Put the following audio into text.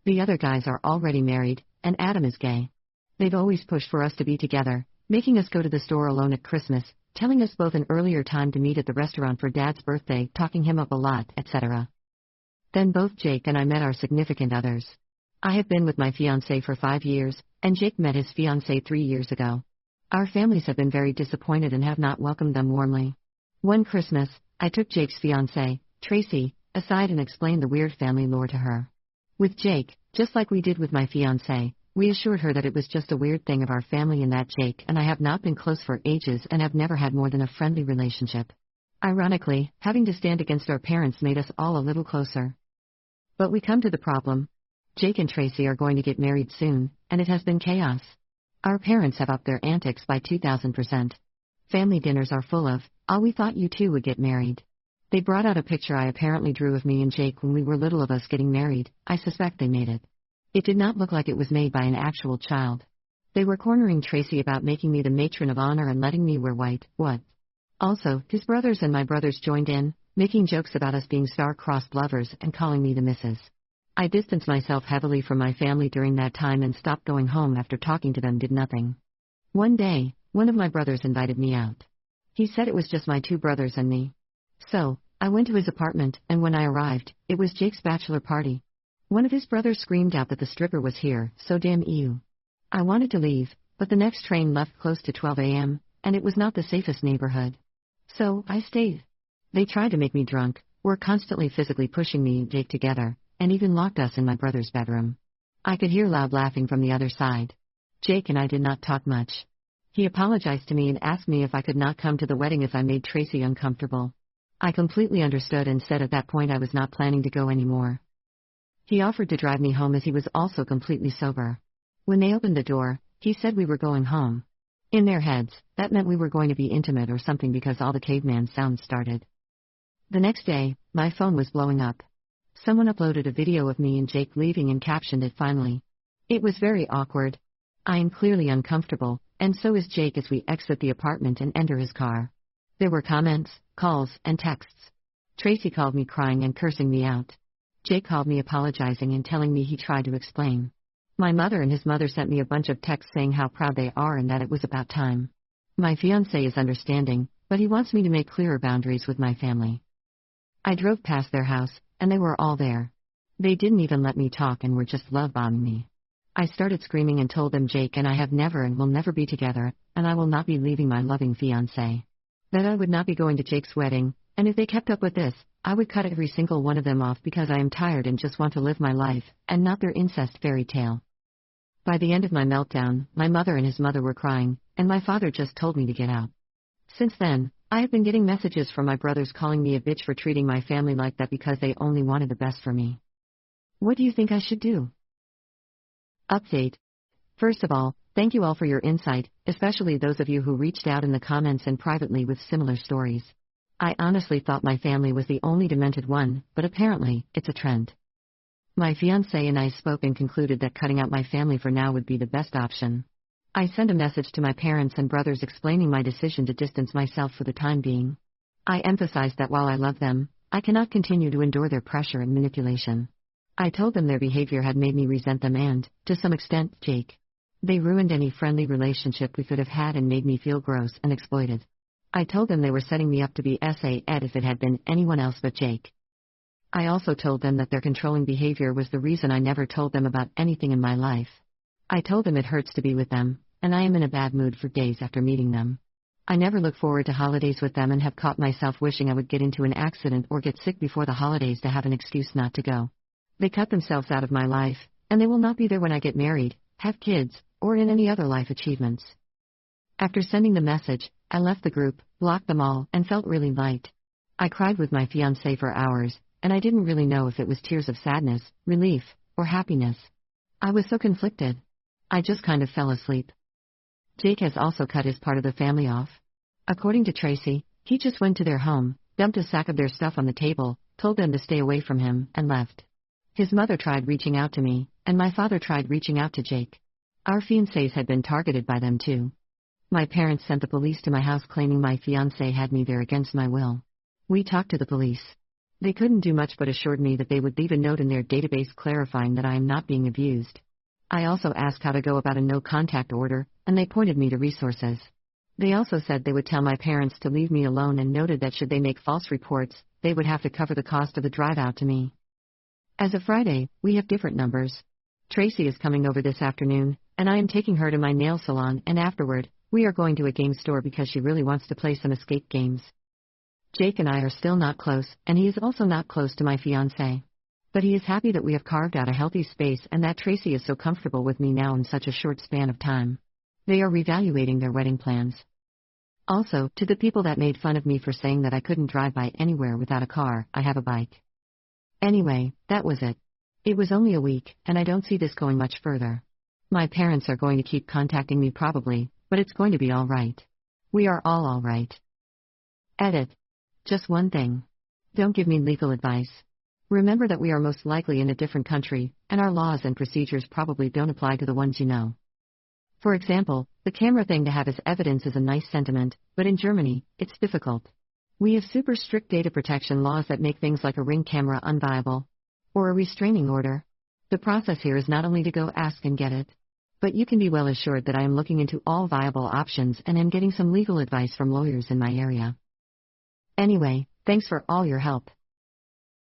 The other guys are already married, and Adam is gay. They've always pushed for us to be together, making us go to the store alone at Christmas, telling us both an earlier time to meet at the restaurant for Dad's birthday, talking him up a lot, etc. Then both Jake and I met our significant others. I have been with my fiancé for 5 years, and Jake met his fiancée 3 years ago. Our families have been very disappointed and have not welcomed them warmly. One Christmas, I took Jake's fiancée, Tracy, aside and explained the weird family lore to her. With Jake, just like we did with my fiancée, we assured her that it was just a weird thing of our family and that Jake and I have not been close for ages and have never had more than a friendly relationship. Ironically, having to stand against our parents made us all a little closer. But we come to the problem. Jake and Tracy are going to get married soon, and it has been chaos. Our parents have upped their antics by 2,000%. Family dinners are full of, "Oh, we thought you two would get married." They brought out a picture I apparently drew of me and Jake when we were little of us getting married. I suspect they made it. It did not look like it was made by an actual child. They were cornering Tracy about making me the matron of honor and letting me wear white. What? Also, his brothers and my brothers joined in, making jokes about us being star-crossed lovers and calling me the missus. I distanced myself heavily from my family during that time and stopped going home after talking to them did nothing. One day, one of my brothers invited me out. He said it was just my 2 brothers and me. So, I went to his apartment, and when I arrived, it was Jake's bachelor party. One of his brothers screamed out that the stripper was here, so damn ew. I wanted to leave, but the next train left close to 12 a.m., and it was not the safest neighborhood. So, I stayed. They tried to make me drunk, were constantly physically pushing me and Jake together, and even locked us in my brother's bedroom. I could hear loud laughing from the other side. Jake and I did not talk much. He apologized to me and asked me if I could not come to the wedding if I made Tracy uncomfortable. I completely understood and said at that point I was not planning to go anymore. He offered to drive me home as he was also completely sober. When they opened the door, he said we were going home. In their heads, that meant we were going to be intimate or something because all the caveman sounds started. The next day, my phone was blowing up. Someone uploaded a video of me and Jake leaving and captioned it finally. It was very awkward. I am clearly uncomfortable, and so is Jake as we exit the apartment and enter his car. There were comments, calls, and texts. Tracy called me crying and cursing me out. Jake called me apologizing and telling me he tried to explain. My mother and his mother sent me a bunch of texts saying how proud they are and that it was about time. My fiancé is understanding, but he wants me to make clearer boundaries with my family. I drove past their house, and they were all there. They didn't even let me talk and were just love-bombing me. I started screaming and told them Jake and I have never and will never be together, and I will not be leaving my loving fiancé. That I would not be going to Jake's wedding, and if they kept up with this, I would cut every single one of them off because I am tired and just want to live my life, and not their incest fairy tale. By the end of my meltdown, my mother and his mother were crying, and my father just told me to get out. Since then, I have been getting messages from my brothers calling me a bitch for treating my family like that because they only wanted the best for me. What do you think I should do? Update. First of all, thank you all for your insight, especially those of you who reached out in the comments and privately with similar stories. I honestly thought my family was the only demented one, but apparently, it's a trend. My fiancé and I spoke and concluded that cutting out my family for now would be the best option. I sent a message to my parents and brothers explaining my decision to distance myself for the time being. I emphasized that while I love them, I cannot continue to endure their pressure and manipulation. I told them their behavior had made me resent them and, to some extent, Jake. They ruined any friendly relationship we could have had and made me feel gross and exploited. I told them they were setting me up to be SA'd if it had been anyone else but Jake. I also told them that their controlling behavior was the reason I never told them about anything in my life. I told them it hurts to be with them, and I am in a bad mood for days after meeting them. I never look forward to holidays with them and have caught myself wishing I would get into an accident or get sick before the holidays to have an excuse not to go. They cut themselves out of my life, and they will not be there when I get married, have kids, or in any other life achievements. After sending the message, I left the group, blocked them all, and felt really light. I cried with my fiancé for hours, and I didn't really know if it was tears of sadness, relief, or happiness. I was so conflicted. I just kind of fell asleep. Jake has also cut his part of the family off. According to Tracy, he just went to their home, dumped a sack of their stuff on the table, told them to stay away from him, and left. His mother tried reaching out to me, and my father tried reaching out to Jake. Our fiancés had been targeted by them too. My parents sent the police to my house claiming my fiancé had me there against my will. We talked to the police. They couldn't do much but assured me that they would leave a note in their database clarifying that I am not being abused. I also asked how to go about a no-contact order, and they pointed me to resources. They also said they would tell my parents to leave me alone and noted that should they make false reports, they would have to cover the cost of the drive out to me. As of Friday, we have different numbers. Tracy is coming over this afternoon, and I am taking her to my nail salon, and afterward, we are going to a game store because she really wants to play some escape games. Jake and I are still not close, and he is also not close to my fiancé. But he is happy that we have carved out a healthy space and that Tracy is so comfortable with me now in such a short span of time. They are reevaluating their wedding plans. Also, to the people that made fun of me for saying that I couldn't drive by anywhere without a car, I have a bike. Anyway, that was it. It was only a week, and I don't see this going much further. My parents are going to keep contacting me probably, but it's going to be all right. We are all right. Edit. Just one thing. Don't give me legal advice. Remember that we are most likely in a different country, and our laws and procedures probably don't apply to the ones you know. For example, the camera thing to have as evidence is a nice sentiment, but in Germany, it's difficult. We have super strict data protection laws that make things like a Ring camera unviable. Or a restraining order. The process here is not only to go ask and get it. But you can be well assured that I am looking into all viable options and am getting some legal advice from lawyers in my area. Anyway, thanks for all your help.